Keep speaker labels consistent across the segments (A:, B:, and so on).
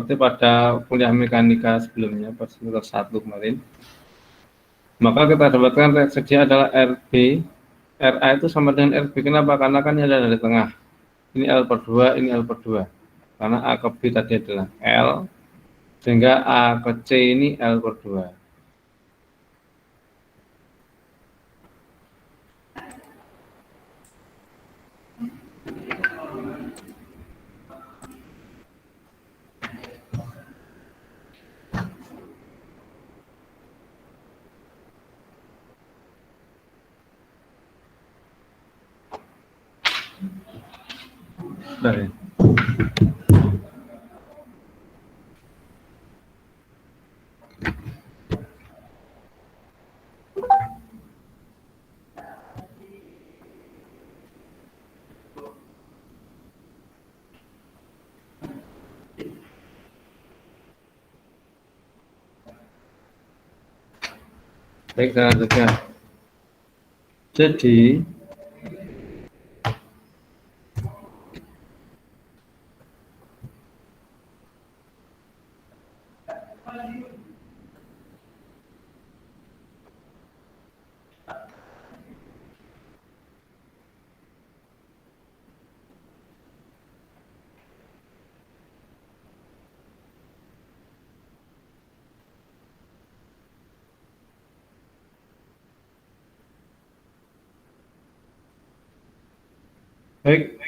A: seperti pada kuliah mekanika sebelumnya, pas semester 1 kemarin. Maka kita dapatkan reaksi dia adalah RB, RA itu sama dengan RB. Kenapa? Karena kan ini ada dari tengah. Ini L per 2, ini L per 2. Karena A ke B tadi adalah L, sehingga A ke C ini L per 2. Baik. Baik, selanjutnya. Jadi baik.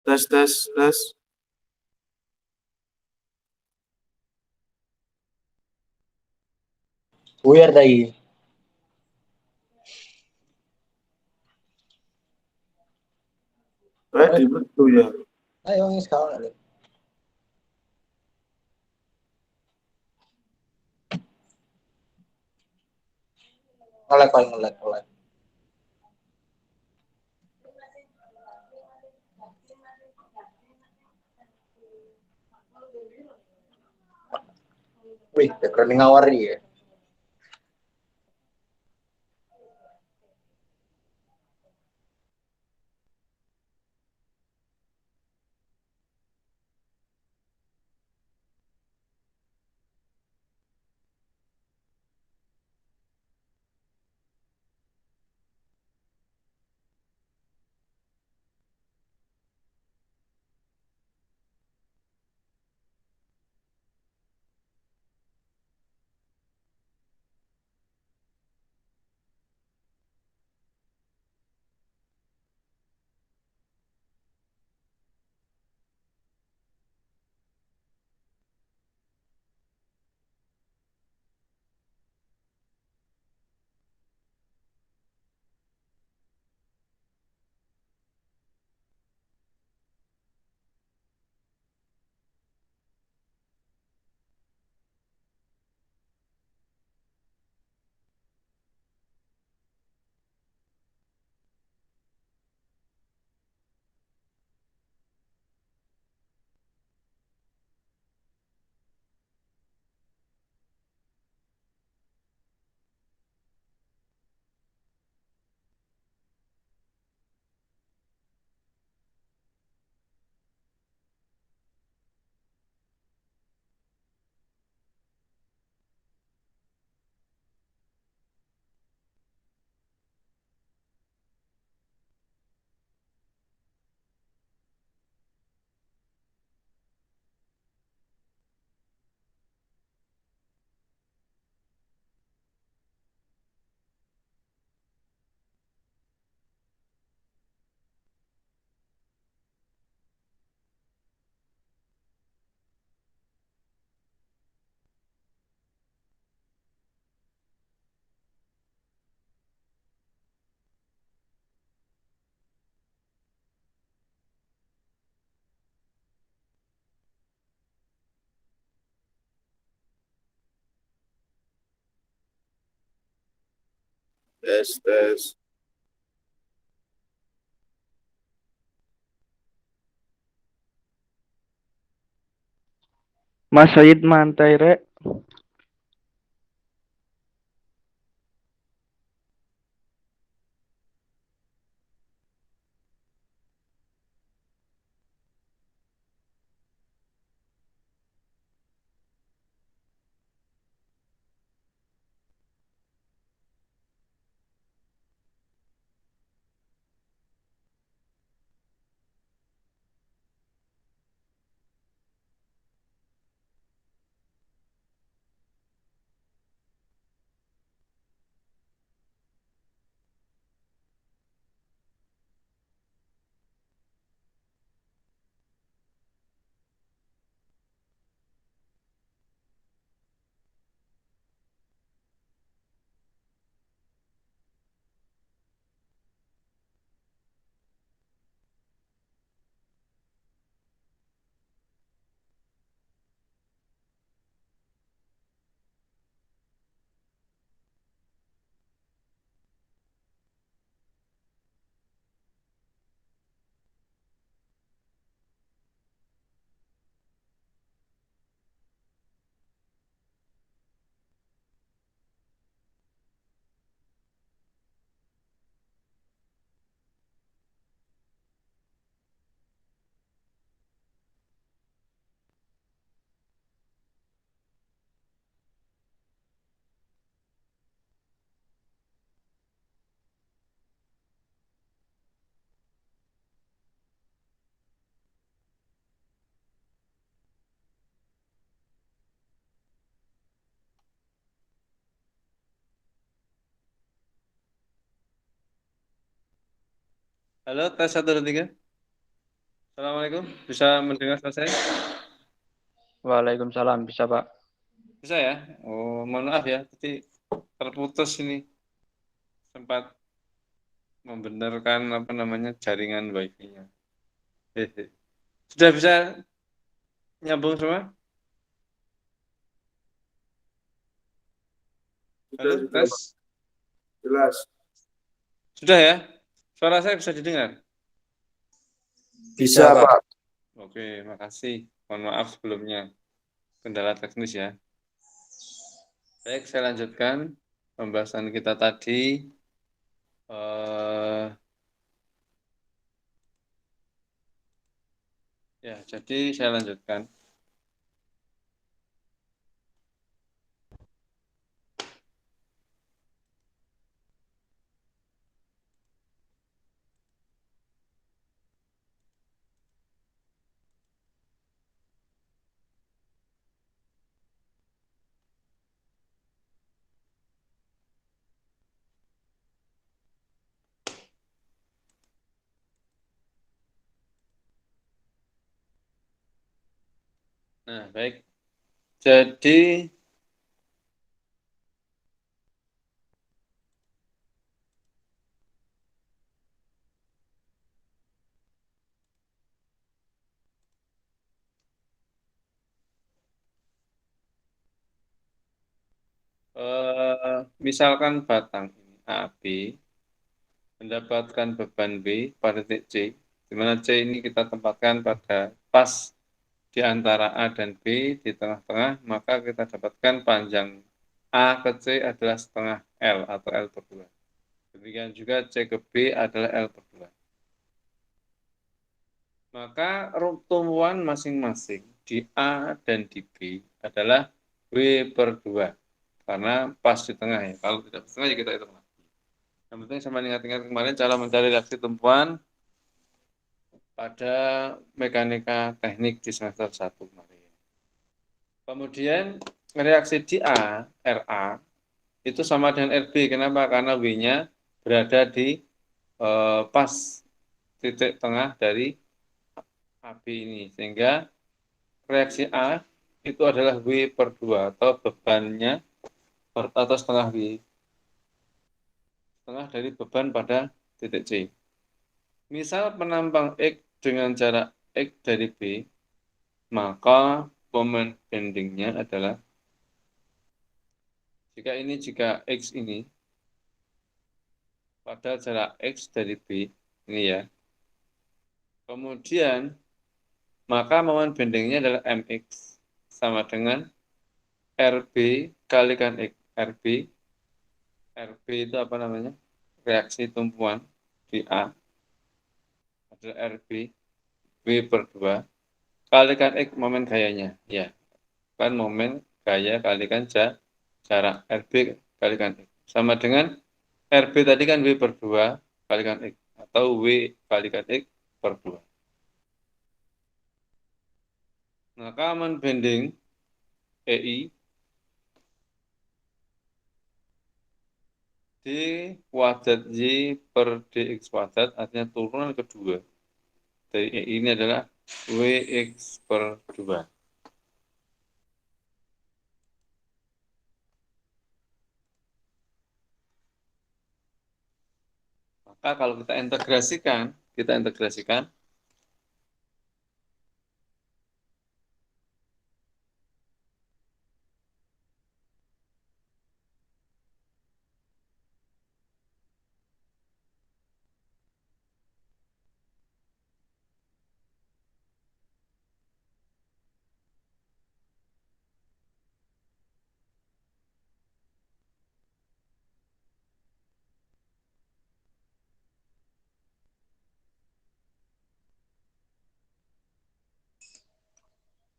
B: Tes.
C: Buyar tadi.
B: Di betul ya.
C: Ayo ini sekarang ada. Ngelek. Wih, background ngawar ya.
B: Tes, tes.
D: Mas Sayid mantai rek.
A: Halo, tes 1, 2, 3. Assalamualaikum, bisa mendengar saya?
D: Waalaikumsalam, bisa Pak.
A: Bisa ya? Oh, mohon maaf ya, tadi terputus ini. Sempat membenarkan apa namanya jaringan wifi-nya. Sudah bisa nyambung semua? Halo,
B: Sudah,
A: tes.
B: jelas.
A: Sudah ya? Suara saya bisa didengar?
B: Bisa, Pak.
A: Oke, makasih. Mohon maaf sebelumnya. Kendala teknis ya. Baik, saya lanjutkan pembahasan kita tadi. Ya, jadi saya lanjutkan. Nah, baik. Jadi misalkan batang ini AB mendapatkan beban B pada titik C, di mana C ini kita tempatkan pada pas di antara A dan B di tengah-tengah, maka kita dapatkan panjang A ke C adalah setengah L atau L per 2. Demikian juga C ke B adalah L per 2. Maka tumbuhan masing-masing di A dan di B adalah W per 2. Karena pas di tengah ya. Kalau tidak di tengah ya kita hitung. Yang penting sama ingat-ingat kemarin cara mencari reaksi tumpuan pada mekanika teknik di semester 1 kemarin. Kemudian reaksi di A, RA, itu sama dengan RB. Kenapa? Karena W-nya berada di pas titik tengah dari AB ini. Sehingga reaksi A itu adalah W per 2 atau bebannya atau setengah W. Setengah dari beban pada titik C. Misal penampang X dengan jarak X dari B, maka moment bendingnya adalah, jika X ini pada jarak X dari B. Ini ya. Kemudian, maka momen bendingnya adalah mx sama dengan RB kalikan X. RB itu apa namanya? Reaksi tumpuan di A adalah RB, W per 2, kalikan X momen gayanya. Ya, kan momen gaya kalikan jarak RB kalikan X. Sama dengan RB tadi kan W per 2 kalikan X. Atau W kalikan X per 2. Maka momen bending EI D kuadrat Y per DX kuadrat artinya turunan kedua dari EI ini adalah WX per 2. Maka kalau kita integrasikan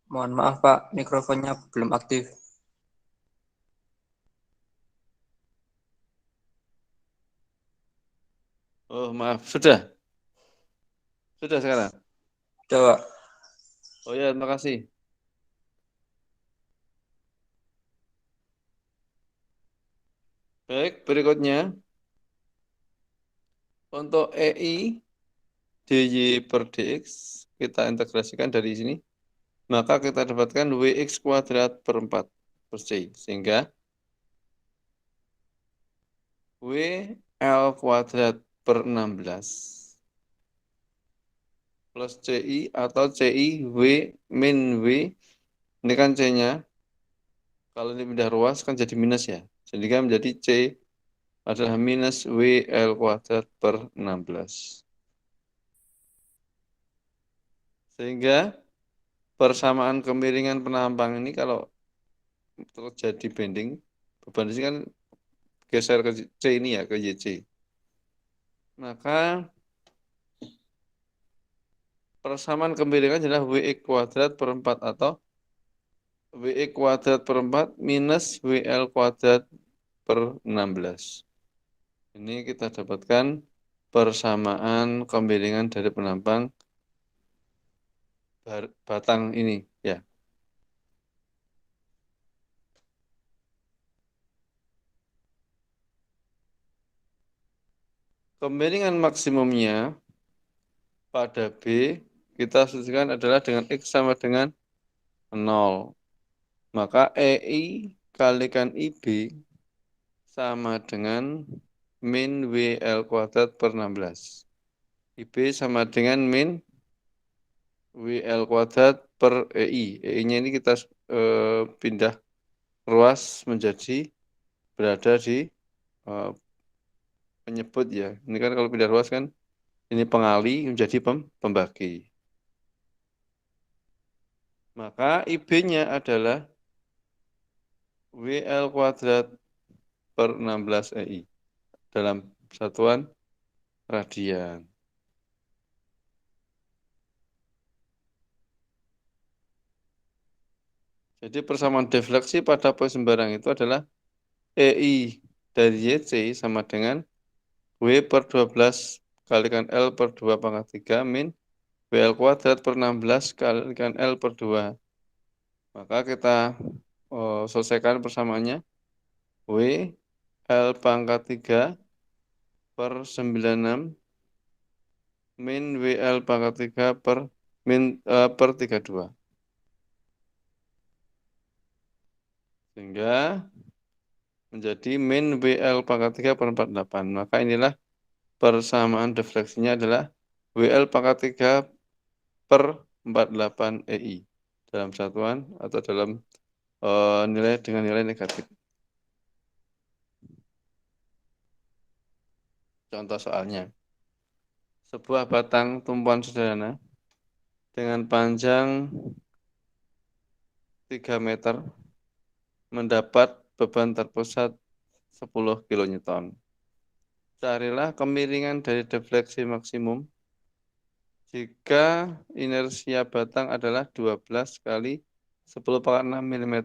E: Mohon maaf Pak, mikrofonnya belum aktif.
A: oh maaf, sudah sekarang.
E: Coba.
A: Oh ya, terima kasih. Baik, berikutnya untuk EI DY per DX kita integrasikan dari sini. Maka kita dapatkan WX kuadrat per 4 per C. Sehingga WL kuadrat per 16 plus CI atau CI W min W. Ini kan C-nya. Kalau ini pindah ruas kan jadi minus ya. Sehingga menjadi C adalah minus WL kuadrat per 16. Sehingga persamaan kemiringan penampang ini kalau terjadi bending, beban di sini kan geser ke C ini ya, ke YC. Maka persamaan kemiringan adalah WX kuadrat per 4 atau WX kuadrat per 4 minus WL kuadrat per 16. Ini kita dapatkan persamaan kemiringan dari penampang batang ini ya. Kemiringan maksimumnya pada B kita asumsikan adalah dengan X sama dengan 0. Maka EI kalikan IB sama dengan min WL kuadrat per 16. IB sama dengan min WL kuadrat per EI. EI-nya ini kita pindah ruas menjadi berada di penyebut ya. Ini kan kalau pindah ruas kan ini pengali menjadi pembagi. Maka IB-nya adalah WL kuadrat per 16 EI dalam satuan radian. Jadi persamaan defleksi pada posisi sembarang itu adalah EI dari YC sama dengan W per 12 kalikan L per 2 pangkat 3 min WL kuadrat per 16 kalikan L per 2. Maka kita selesaikan persamaannya. W L pangkat 3 per 96 min WL pangkat 3 per 32. Sehingga menjadi min WL pangkat 3 per 48. Maka inilah persamaan defleksinya adalah WL pangkat 3 per 48 EI dalam satuan atau dalam nilai dengan nilai negatif. Contoh soalnya. Sebuah batang tumpuan sederhana dengan panjang 3 meter mendapat beban terpusat 10 kilonewton. Carilah kemiringan dari defleksi maksimum jika inersia batang adalah 12 kali 10 pangkat 6 mm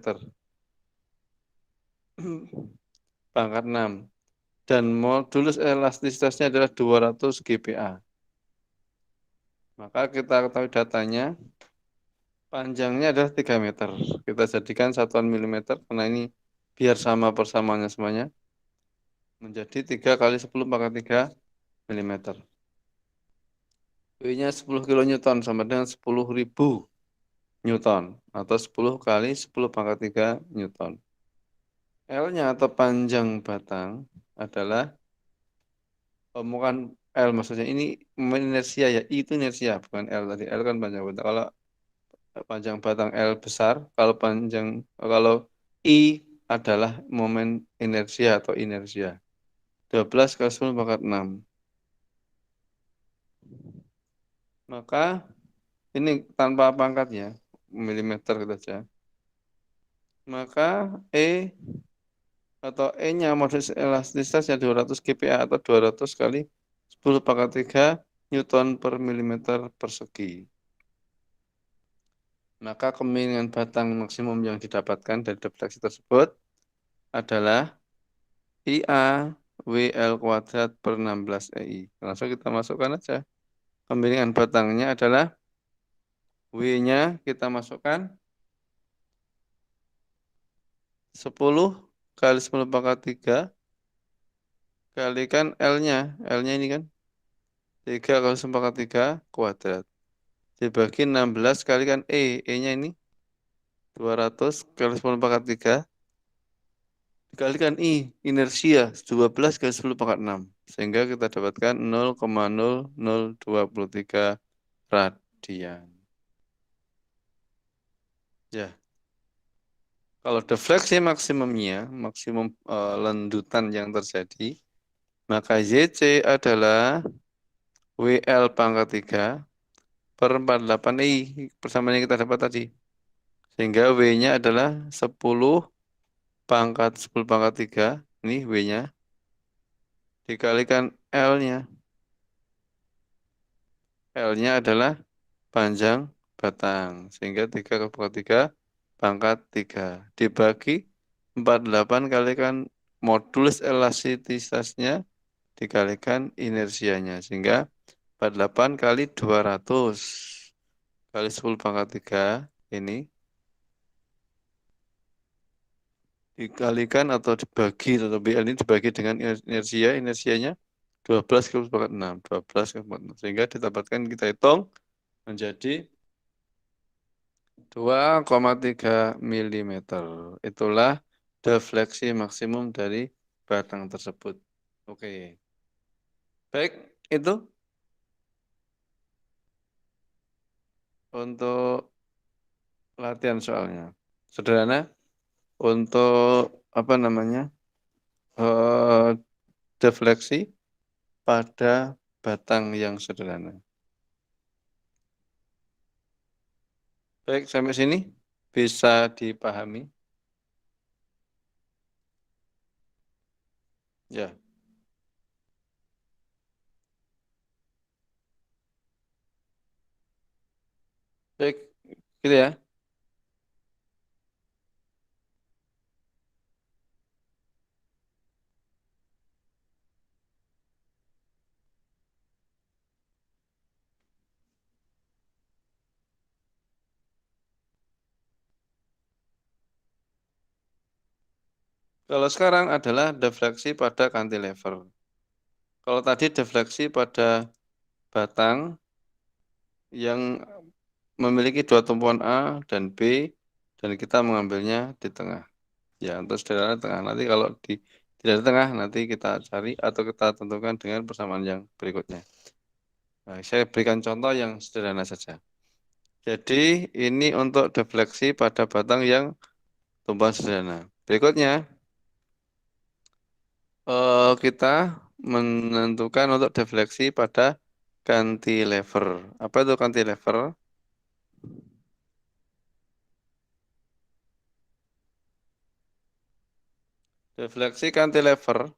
A: pangkat 6 dan modulus elastisitasnya adalah 200 GPa. Maka kita ketahui datanya, panjangnya adalah 3 meter. Kita jadikan satuan milimeter karena ini biar sama persamaannya semuanya. Menjadi 3 kali 10 pangkat 3 mm. W-nya 10 kilonewton sama dengan 10.000 Newton atau 10 kali 10 pangkat 3 Newton. L-nya atau panjang batang adalah bukan L maksudnya ini inersia ya, I itu inersia bukan L tadi. L kan panjang batang. Kalau panjang batang L besar, kalau I adalah momen inersia atau inersia. 12 kali 10 pangkat 6. Maka ini tanpa pangkat ya, milimeter gitu saja. Maka E atau E-nya modulus elastisitasnya 200 GPa atau 200 kali 10 pangkat 3 Newton per milimeter persegi. Maka kemiringan batang maksimum yang didapatkan dari defleksi tersebut adalah IA WL kuadrat per 16 EI. Langsung kita masukkan aja. Kemiringan batangnya adalah W-nya kita masukkan 10 kali 10 pangkat 3 kalikan L-nya. L-nya ini kan 3 kali 10 pangkat 3 kuadrat. Dibagi 16 kalikan E. E-nya ini 200 kali 10 pangkat 3 dikalikan I, inersia 12 kali 10 pangkat 6. Sehingga kita dapatkan 0,0023 radian. Ya. Kalau defleksi maksimumnya, maksimum lendutan yang terjadi, maka YC adalah WL pangkat 3 per 48 I. Persamaan yang kita dapat tadi. Sehingga W-nya adalah 10 pangkat 10 pangkat 3. Ini W-nya. Dikalikan L-nya. L-nya adalah panjang batang. Sehingga 3 kali pangkat 3 pangkat 3. Dibagi 48 kalikan modulus elastisitasnya dikalikan inersianya. Sehingga 48 kali 200 kali 10 pangkat 3 ini dikalikan atau dibagi atau BL ini dibagi dengan inersianya 12 kali 10 pangkat 6. 12 kali 6. Sehingga didapatkan kita hitung menjadi 2,3 mm. Itulah defleksi maksimum dari batang tersebut. Oke. Baik, itu untuk latihan soalnya. Sederhana, untuk apa namanya? Defleksi pada batang yang sederhana. Baik, sampai sini bisa dipahami? Ya. Baik, gitu ya. Kalau sekarang adalah defleksi pada cantilever. Kalau tadi defleksi pada batang yang memiliki dua tumpuan A dan B dan kita mengambilnya di tengah. Ya, untuk sederhana tengah. Nanti kalau tidak di tengah nanti kita cari atau kita tentukan dengan persamaan yang berikutnya. Nah, saya berikan contoh yang sederhana saja. Jadi ini untuk defleksi pada batang yang tumpuan sederhana. Berikutnya kita menentukan untuk defleksi pada cantilever. Apa itu cantilever? Defleksi cantilever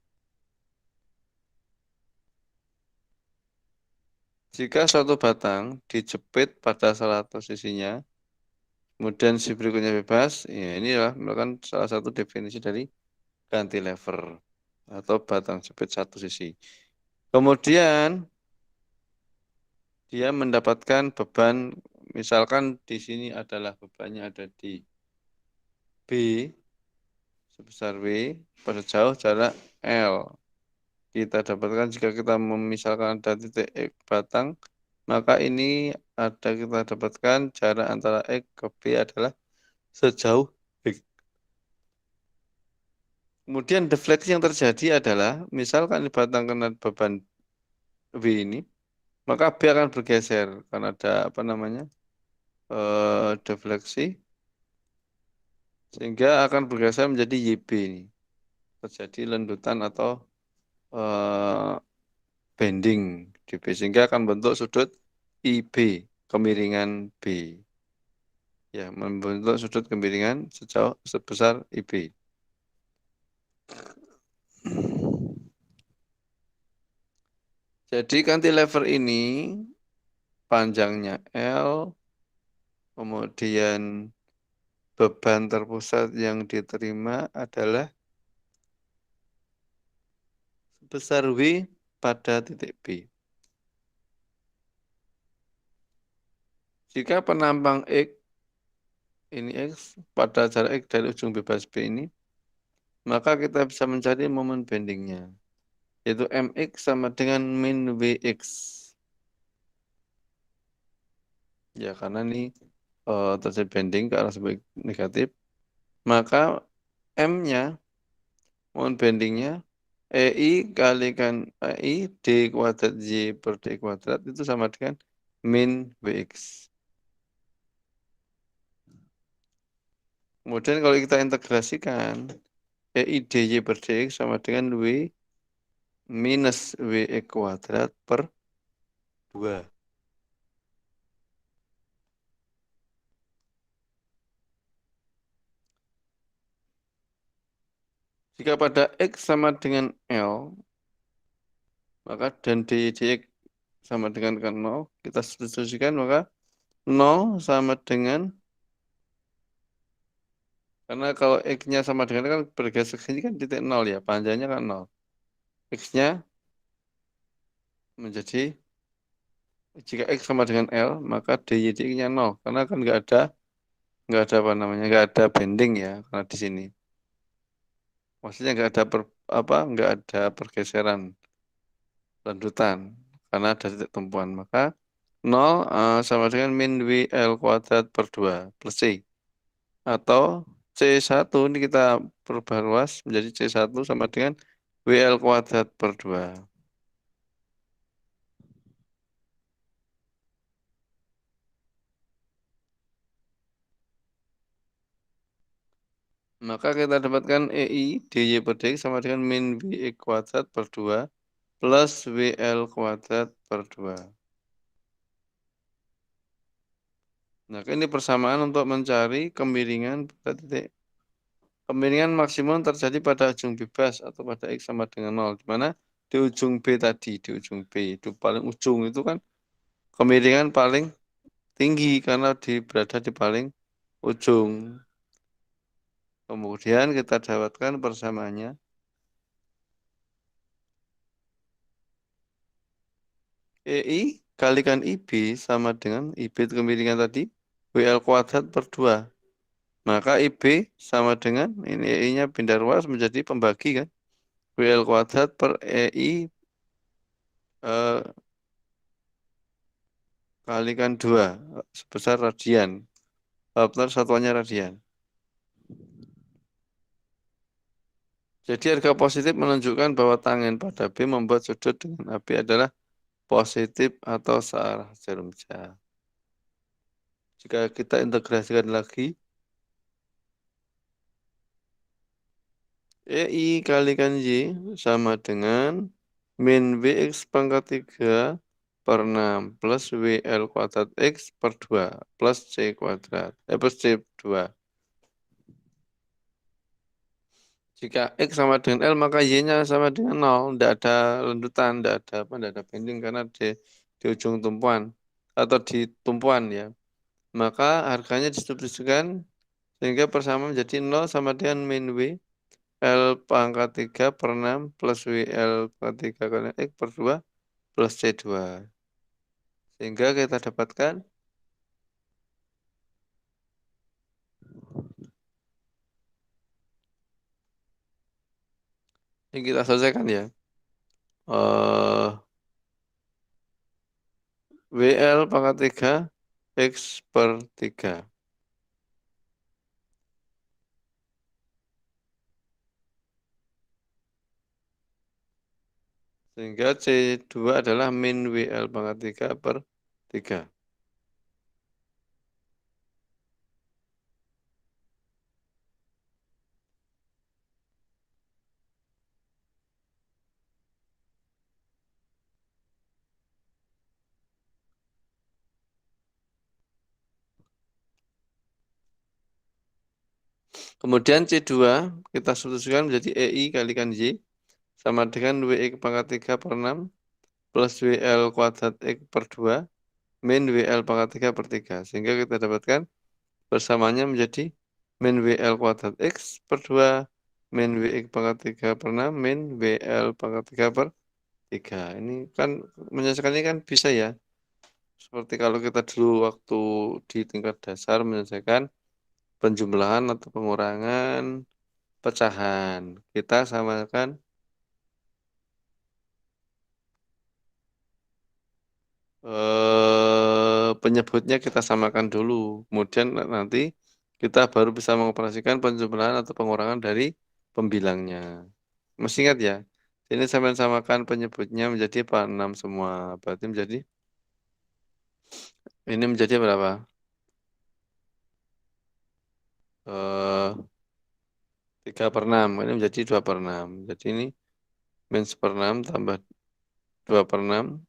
A: jika suatu batang dijepit pada salah satu sisinya, kemudian si berikutnya bebas, ya ini merupakan salah satu definisi dari cantilever atau batang jepit satu sisi. Kemudian dia mendapatkan beban, misalkan di sini adalah bebannya ada di B sebesar W pada jauh jarak L. Kita dapatkan jika kita memisahkan ada titik X batang, maka ini kita dapatkan jarak antara X ke B adalah sejauh X. Kemudian defleksi yang terjadi adalah, misalkan di batang kena beban W ini, maka B akan bergeser karena ada defleksi, sehingga akan bergeser menjadi YB ini. Terjadi lendutan atau bending di B, sehingga akan bentuk sudut IB, kemiringan B. Ya, membentuk sudut kemiringan sebesar IB. Jadi cantilever ini panjangnya L, kemudian beban terpusat yang diterima adalah sebesar W pada titik B. Jika penampang X, ini X, pada jarak X dari ujung bebas B ini, maka kita bisa mencari momen bendingnya, yaitu MX sama dengan min WX. Ya, karena ini terjadi bending ke arah sebalik negatif, maka M-nya, momen bendingnya, EI kalikan EI D kuadrat Y per D kuadrat itu sama dengan min WX. Kemudian kalau kita integrasikan, EI DY per DX sama dengan W minus WX kuadrat per 2. Jika pada X sama dengan L, maka dan DY DX sama dengan 0, kita substitusikan, maka 0 sama dengan, karena kalau X-nya sama dengan kan bergeser sini kan titik 0 ya, panjangnya kan 0. X-nya menjadi, jika X sama dengan L, maka DY DX-nya 0, karena kan nggak ada bending ya, karena di sini. Maksudnya nggak ada pergeseran lanjutan, karena ada titik tumpuan. Maka 0 sama dengan min WL kuadrat per 2 plus C. Atau C1 ini kita perbarui menjadi C1 sama dengan WL kuadrat per 2. Maka kita dapatkan EI DY per DX sama dengan min WX kuadrat per 2 plus WL kuadrat per 2. Nah, ini persamaan untuk mencari kemiringan pada titik. Kemiringan maksimum terjadi pada ujung bebas atau pada X sama dengan 0. Di mana di ujung B tadi, di ujung B itu paling ujung itu kan kemiringan paling tinggi karena berada di paling ujung. Kemudian kita dapatkan persamaannya. EI kalikan IB sama dengan IB itu kemiringan tadi, WL kuadrat per 2. Maka IB sama dengan, ini EI-nya pindah ruas menjadi pembagi kan. WL kuadrat per EI kalikan 2 sebesar radian. Benar, satuannya radian. Jadi harga positif menunjukkan bahwa tangen pada B membuat sudut dengan AB adalah positif atau searah jarum jam. Jika kita integrasikan lagi, EI kalikan Y sama dengan
F: min Wx pangkat 3 per 6 plus WL kuadrat X per 2 plus C kuadrat. Plus C2. Jika X sama dengan L, maka Y-nya sama dengan 0. Tidak ada lendutan, tidak ada bending karena di ujung tumpuan atau di tumpuan ya. Maka harganya disubstitusikan sehingga persamaan menjadi 0 sama dengan min W L pangkat 3 per 6 plus WL pangkat 3 kali X per 2 plus C2. Sehingga kita dapatkan ini kita selesaikan ya. WL pangkat 3 X per 3. Sehingga C2 adalah min WL pangkat 3 per 3. Kemudian C2 kita substitusikan menjadi EI kalikan Y sama dengan WX pangkat 3 per 6 plus WL kuadrat X per 2 min WL pangkat 3 per 3. Sehingga kita dapatkan persamaannya menjadi min WL kuadrat X per 2 min WX pangkat 3 per 6 min WL pangkat 3 per 3. Ini kan menyelesaikan ini kan bisa ya. Seperti kalau kita dulu waktu di tingkat dasar menyelesaikan penjumlahan atau pengurangan pecahan. Kita samakan penyebutnya kita samakan dulu. Kemudian nanti kita baru bisa mengoperasikan penjumlahan atau pengurangan dari pembilangnya. Masih ingat ya? Ini sampai samakan penyebutnya menjadi 6 semua. Berarti menjadi ini menjadi berapa? 3 per 6. Ini menjadi 2 per 6. Jadi ini min 1/6 tambah 2 per 6.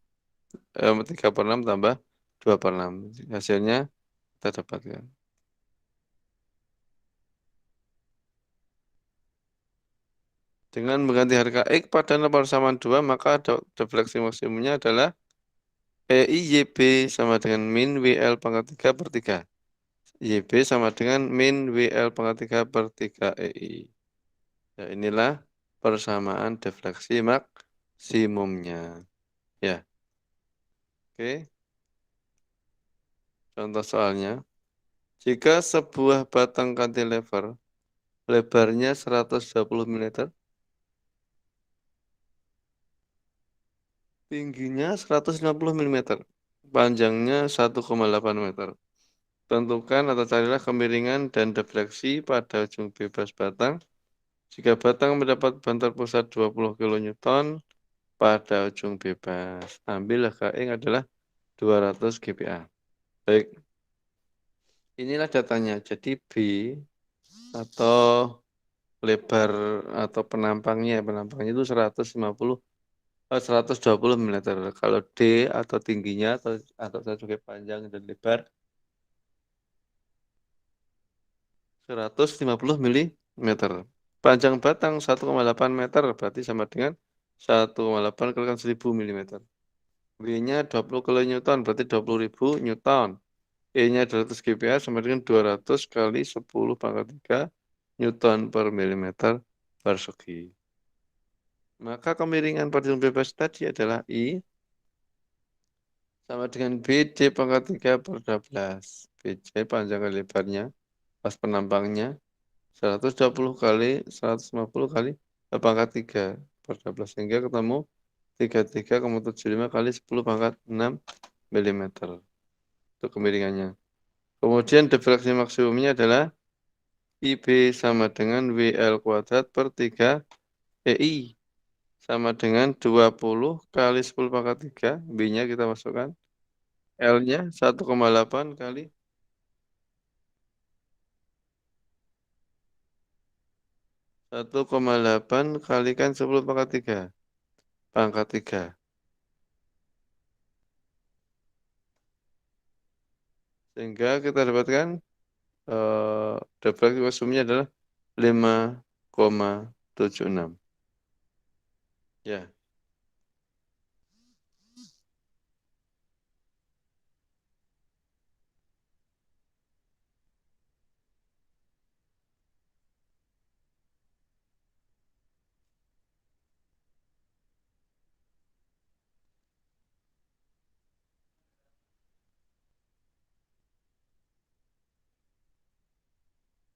F: 3 per 6 tambah 2 per 6. Hasilnya kita dapatkan. Dengan mengganti harga X pada persamaan 2, maka defleksi maksimumnya adalah EIYB sama dengan min WL pangkat 3 per 3. YB sama dengan min WL pangkat 3 per 3 EI. Ya, inilah persamaan defleksi maksimumnya. Ya. Oke. Contoh soalnya. Jika sebuah batang cantilever lebarnya 120 mm, tingginya 150 mm, panjangnya 1,8 meter. Tentukan atau carilah kemiringan dan defleksi pada ujung bebas batang. Jika batang mendapat beban terpusat 20 kN pada ujung bebas. Ambillah KI adalah 200 GPa. Baik. Inilah datanya. Jadi B atau lebar atau penampangnya itu 120 mm. Kalau D atau tingginya atau saya sebagai panjang dan lebar 150 mm. Panjang batang 1,8 meter berarti sama dengan 1,8 kali 1000 mm. W-nya 20 kN berarti 20.000 Newton. E-nya 200 GPa sama dengan 200 kali 10 pangkat 3 Newton per milimeter persegi. Maka kemiringan pada ujung bebas tadi adalah I sama dengan BD pangkat 3 per 12. BC panjang kali lebarnya pas penampangnya 120 kali 150 kali pangkat 3 per 12. Sehingga ketemu 33,75 kali 10 pangkat 6 mm. Itu kemiringannya. Kemudian defleksi maksimumnya adalah IB sama dengan WL kuadrat per 3 EI sama dengan 20 kali 10 pangkat 3. B-nya kita masukkan. L-nya 1,8 kali 1,8 kalikan 10 pangkat 3. pangkat 3. Sehingga kita dapatkan refleksi maksimumnya adalah 5,76. Ya.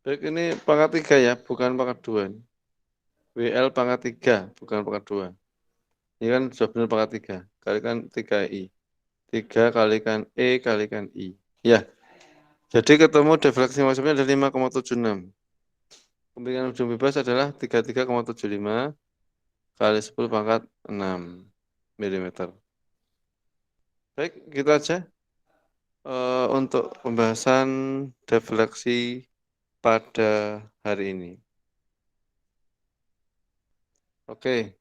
F: Baik, ini pangkat 3 ya, bukan pangkat 2. WL pangkat 3, bukan pangkat 2. Ini kan sudah benar pangkat 3. Kalikan 3I. 3 kalikan E kalikan I. Ya, jadi ketemu defleksi maksimumnya ada 5,76. Kemungkinan ujung bebas adalah 33,75 kali 10 pangkat 6 mm. Baik, gitu aja untuk pembahasan defleksi pada hari ini. Oke.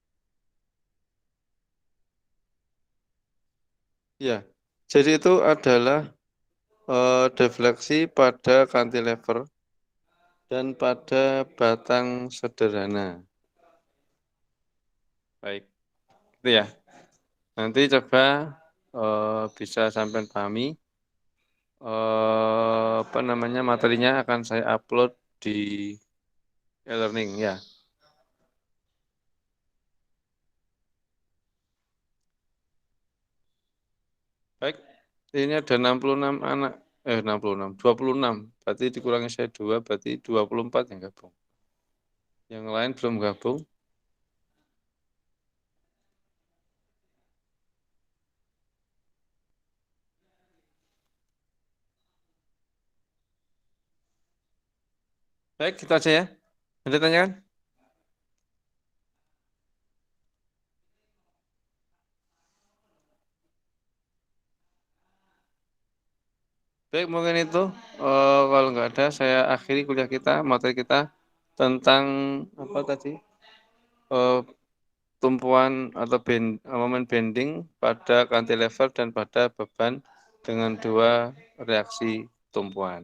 F: Ya, jadi itu adalah defleksi pada cantilever dan pada batang sederhana. Baik, itu ya. Nanti coba bisa sampai pahami. Apa namanya, materinya akan saya upload di e-learning ya. Baik, ini ada 66 anak, 26, berarti dikurangi saya 2, berarti 24 yang gabung. Yang lain belum gabung. Baik, kita aja ya. Ada tanyakan? Baik, mungkin itu kalau nggak ada, saya akhiri kuliah kita, materi kita tentang apa tadi? Tumpuan atau momen bending pada cantilever dan pada beban dengan 2 reaksi tumpuan.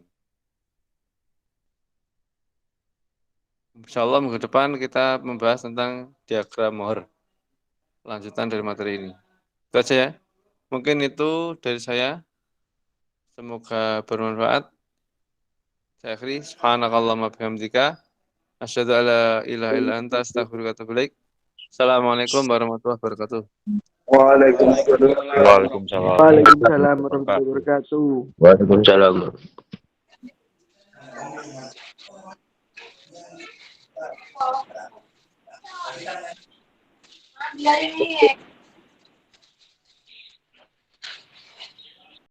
F: Insya Allah minggu depan kita membahas tentang diagram Mohr. Lanjutan dari materi ini. Itu aja ya. Mungkin itu dari saya. Semoga bermanfaat. Saya akhiri. Subhanakallahumma bihamdika. Asyhadu alla ilaha illa anta astaghfiruka wa atubu ilaik. Assalamualaikum warahmatullahi wabarakatuh.
B: Waalaikumsalam.
G: Waalaikumsalam.
D: Waalaikumsalam warahmatullahi wabarakatuh.
G: Waalaikumsalam.
H: Dari ini